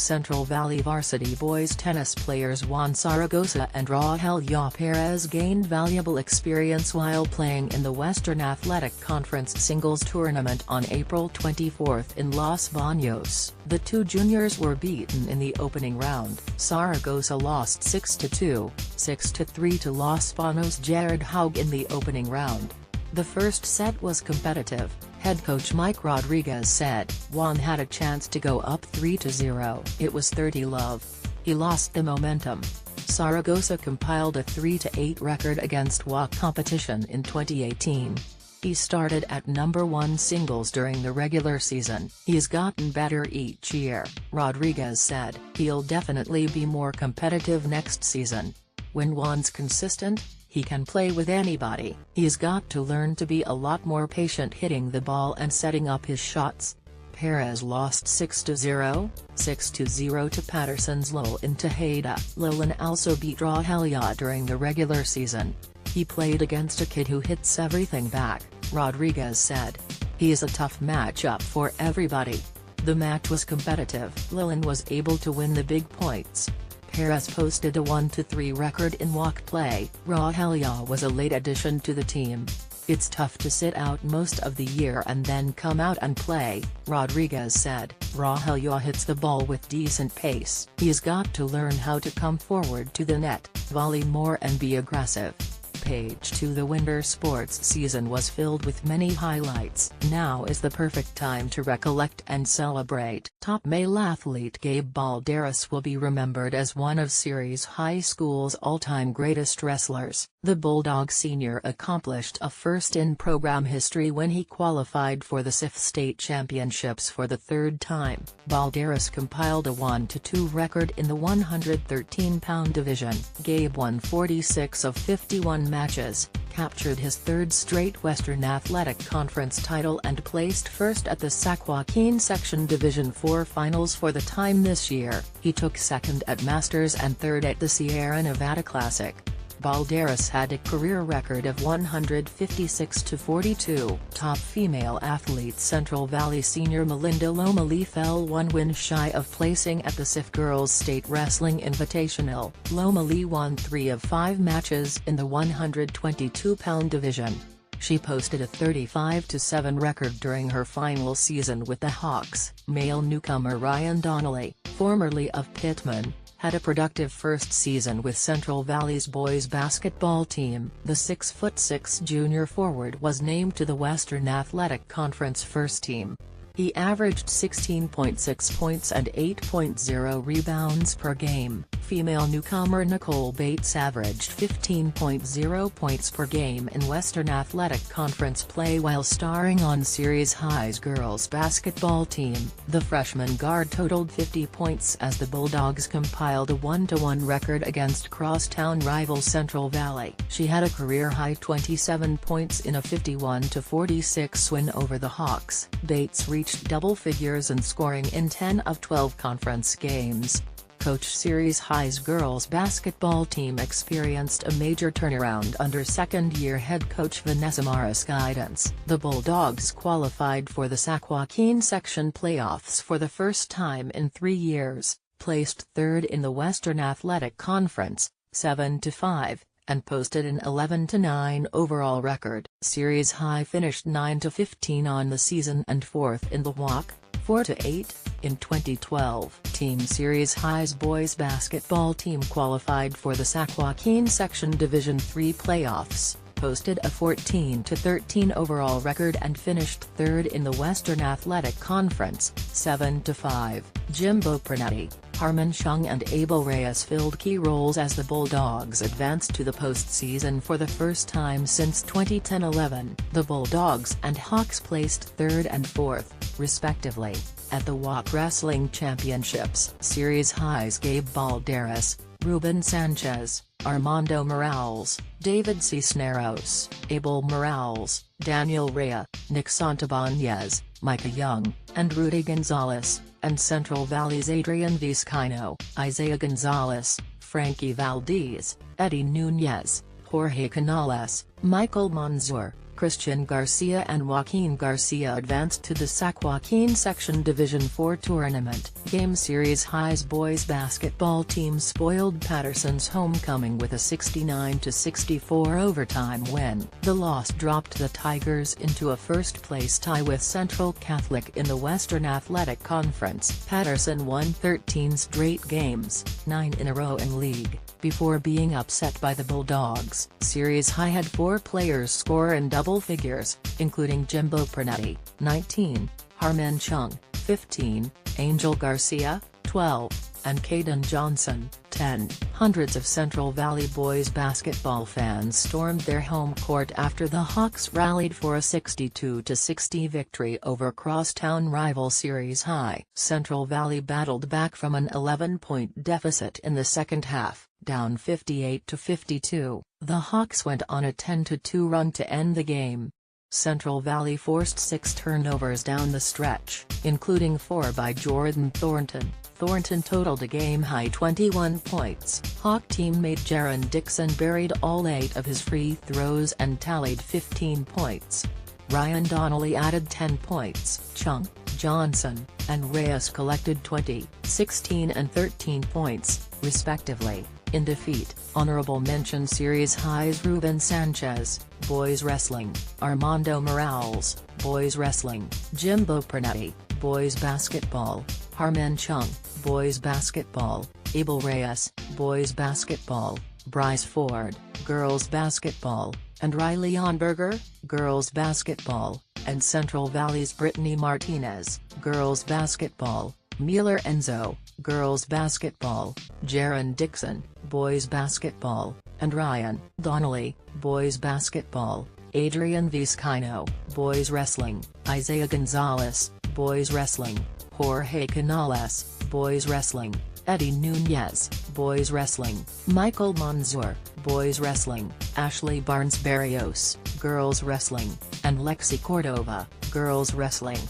Central Valley varsity boys tennis players Juan Zaragoza and Rogelio Perez gained valuable experience while playing in the Western Athletic Conference singles tournament on April 24 in Los Banos. The two juniors were beaten in the opening round. Zaragoza lost 6-2, 6-3 to Los Banos' Jared Haug in the opening round. The first set was competitive, head coach Mike Rodriguez said. Juan had a chance to go up 3-0. It was 30-love. He lost the momentum. Zaragoza compiled a 3-8 record against WA competition in 2018. He started at #1 singles during the regular season. He's gotten better each year, Rodriguez said. He'll definitely be more competitive next season. When Juan's consistent, he can play with anybody. He's got to learn to be a lot more patient hitting the ball and setting up his shots. Perez lost 6-0, 6-0 to Patterson's Lowell in Tejeda. Lowell also beat Rogelio during the regular season. He played against a kid who hits everything back, Rodriguez said. He is a tough matchup for everybody. The match was competitive. Lowell was able to win the big points. Perez posted a 1-3 record in walk play. Rogelio was a late addition to the team. It's tough to sit out most of the year and then come out and play, Rodriguez said. Rogelio hits the ball with decent pace. He's got to learn how to come forward to the net, volley more and be aggressive. Page 2. The winter sports season was filled with many highlights. Now is the perfect time to recollect and celebrate. Top male athlete Gabe Balderas will be remembered as one of Ceres High School's all-time greatest wrestlers. The Bulldog senior accomplished a first in program history when he qualified for the SIF State Championships for the third time. Balderas compiled a 1-2 record in the 113-pound division. Gabe won 46 of 51 matches, captured his third straight Western Athletic Conference title and placed first at the San Joaquin Section Division IV Finals for the time this year. He took second at Masters and third at the Sierra Nevada Classic. Balderas had a career record of 156-42. Top female athlete Central Valley senior Melinda Lomalee fell one win shy of placing at the SIF Girls State Wrestling Invitational. Lomalee won 3 of 5 matches in the 122-pound division. She posted a 35-7 record during her final season with the Hawks. Male newcomer Ryan Donnelly, formerly of Pittman, had a productive first season with Central Valley's boys basketball team. The 6'6" junior forward was named to the Western Athletic Conference first team. He averaged 16.6 points and 8.0 rebounds per game. Female newcomer Nicole Bates averaged 15.0 points per game in Western Athletic Conference play while starring on Ceres High's girls basketball team. The freshman guard totaled 50 points as the Bulldogs compiled a 1-1 record against crosstown rival Central Valley. She had a career-high 27 points in a 51-46 win over the Hawks. Bates reached double figures in scoring in 10 of 12 conference games. Coach Ceres High's girls basketball team experienced a major turnaround under second-year head coach Vanessa Mara's guidance. The Bulldogs qualified for the San Joaquin Section playoffs for the first time in 3 years, placed third in the Western Athletic Conference, 7-5, and posted an 11-9 overall record. Ceres High finished 9-15 on the season and 4th in the walk, 4-8, in 2012. Team Ceres High's boys basketball team qualified for the San Joaquin Section Division III playoffs, posted a 14-13 overall record and finished third in the Western Athletic Conference, 7-5. Jimbo Pernetti, Harmon Chung and Abel Reyes filled key roles as the Bulldogs advanced to the postseason for the first time since 2010-11. The Bulldogs and Hawks placed third and fourth, respectively, at the WAC Wrestling Championships. Ceres High's Gabe Balderas, Ruben Sanchez, Armando Morales, David Cisneros, Abel Morales, Daniel Rea, Nick Santabanez, Micah Young, and Rudy Gonzalez, and Central Valley's Adrian Vizcaino, Isaiah Gonzalez, Frankie Valdez, Eddie Nunez, Jorge Canales, Michael Monzur, Christian Garcia and Joaquin Garcia advanced to the Sac Joaquin Section Division 4 tournament. Game Series High's boys basketball team spoiled Patterson's homecoming with a 69-64 overtime win. The loss dropped the Tigers into a first-place tie with Central Catholic in the Western Athletic Conference. Patterson won 13 straight games, 9 in a row in league, before being upset by the Bulldogs. Series High had 4 players score in double figures, including Jimbo Pernetti, 19, Harmon Chung, 15, Angel Garcia, 12, and Caden Johnson, 10. Hundreds of Central Valley boys basketball fans stormed their home court after the Hawks rallied for a 62-60 victory over crosstown rival Series High. Central Valley battled back from an 11-point deficit in the second half, down 58-52. The Hawks went on a 10-2 run to end the game. Central Valley forced 6 turnovers down the stretch, including 4 by Jordan Thornton. Thornton totaled a game-high 21 points. Hawk teammate Jaron Dixon buried all 8 of his free throws and tallied 15 points. Ryan Donnelly added 10 points. Chung, Johnson, and Reyes collected 20, 16 and 13 points, respectively. In defeat, honorable mention Series High's Ruben Sanchez, boys wrestling, Armando Morales, boys wrestling, Jimbo Pernetti, boys basketball, Harmon Chung, boys basketball, Abel Reyes, boys basketball, Bryce Ford, girls basketball, and Riley Onberger, girls basketball, and Central Valley's Brittany Martinez, girls basketball, Mueller Enzo, girls basketball, Jaron Dixon, boys basketball, and Ryan Donnelly, boys basketball, Adrian Vizcaino, boys wrestling, Isaiah Gonzalez, boys wrestling, Jorge Canales, boys wrestling, Eddie Nunez, boys wrestling, Michael Monzur, boys wrestling, Ashley Barnes-Barrios, girls wrestling, and Lexi Cordova, girls wrestling.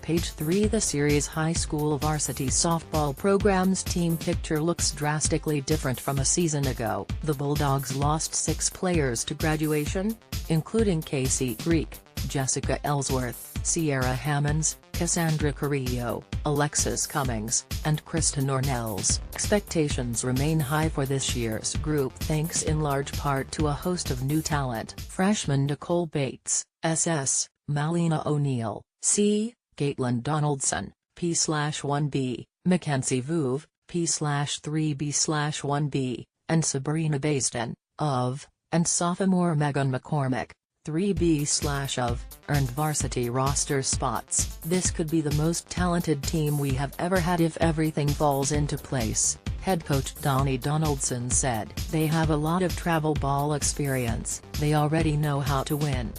Page 3. The Series High School varsity softball program's team picture looks drastically different from a season ago. The Bulldogs lost 6 players to graduation, including Casey Greek, Jessica Ellsworth, Sierra Hammonds, Cassandra Carrillo, Alexis Cummings, and Kristen Ornells. Expectations remain high for this year's group thanks in large part to a host of new talent. Freshman Nicole Bates, SS, Malina O'Neill, C, Caitlin Donaldson, P/1B, Mackenzie Vuve, P/3B/1B, and Sabrina Basden, of, and sophomore Megan McCormick, 3B/of, earned varsity roster spots. This could be the most talented team we have ever had if everything falls into place, head coach Donnie Donaldson said. They have a lot of travel ball experience, they already know how to win.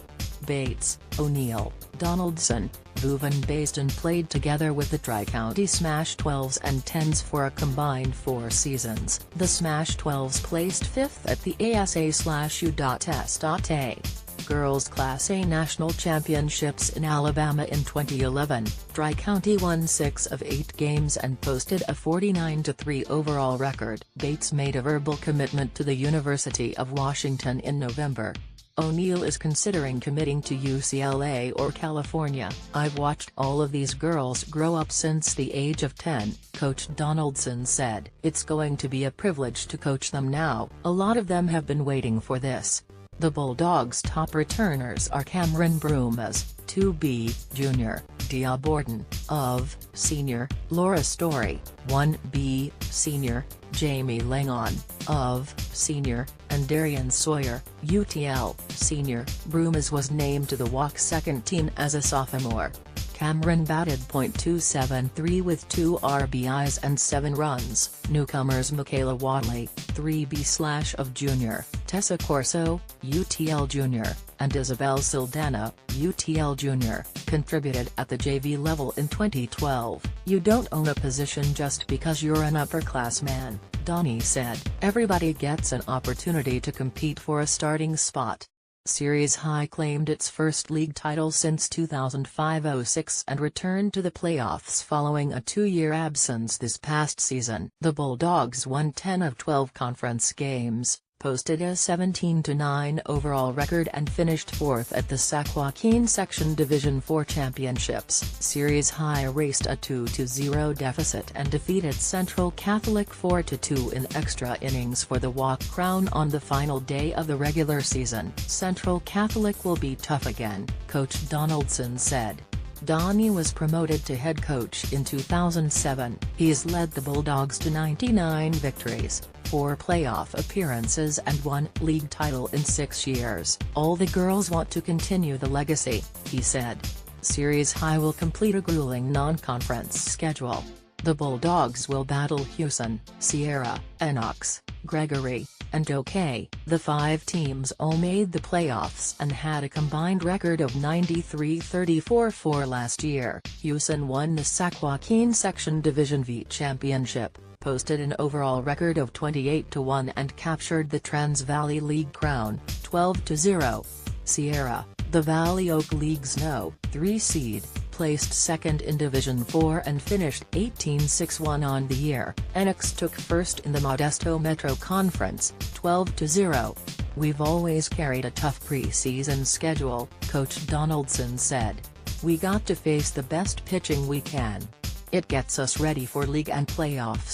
Bates, O'Neill, Donaldson, Vuve and Basden played together with the Tri-County Smash 12s and 10s for a combined 4 seasons. The Smash 12s placed 5th at the ASA/U.S.A. Girls Class A National Championships in Alabama in 2011, Tri-County won 6 of 8 games and posted a 49-3 overall record. Bates made a verbal commitment to the University of Washington in November. O'Neill is considering committing to UCLA or California. I've watched all of these girls grow up since the age of 10, Coach Donaldson said. It's going to be a privilege to coach them now. A lot of them have been waiting for this. The Bulldogs' top returners are Cameron Brumas, 2B, Jr., Dia Borden, of, Senior, Laura Story, 1B, Senior, Jamie Langon, of, Senior, and Darian Sawyer, UTL, Senior. Brumas was named to the Walk second team as a sophomore. Cameron batted .273 with 2 RBIs and 7 runs. Newcomers Michaela Wadley, 3B/of Jr., Tessa Corso, UTL Jr., and Isabel Sildana, UTL Jr., contributed at the JV level in 2012. You don't own a position just because you're an upperclassman, Donnie said. Everybody gets an opportunity to compete for a starting spot. Series High claimed its first league title since 2005-06 and returned to the playoffs following a 2-year absence this past season. The Bulldogs won 10 of 12 conference games, posted a 17-9 overall record and finished 4th at the San Joaquin Section Division IV Championships. Series High raced a 2-0 deficit and defeated Central Catholic 4-2 in extra innings for the Walk crown on the final day of the regular season. Central Catholic will be tough again, Coach Donaldson said. Donnie was promoted to head coach in 2007. He's led the Bulldogs to 99 victories, 4 playoff appearances and 1 league title in 6 years. All the girls want to continue the legacy, he said. Series High will complete a grueling non-conference schedule. The Bulldogs will battle Houston, Sierra, Enox, Gregory, and OK. The 5 teams all made the playoffs and had a combined record of 93-34-4 last year. Houston won the San Joaquin Section Division V Championship, posted an overall record of 28-1 and captured the Trans Valley League crown, 12-0. Sierra, the Valley Oak League's No. 3 seed, placed second in Division IV and finished 18-6-1 on the year. Enox took first in the Modesto Metro Conference, 12-0. We've always carried a tough preseason schedule, Coach Donaldson said. We got to face the best pitching we can. It gets us ready for league and playoffs.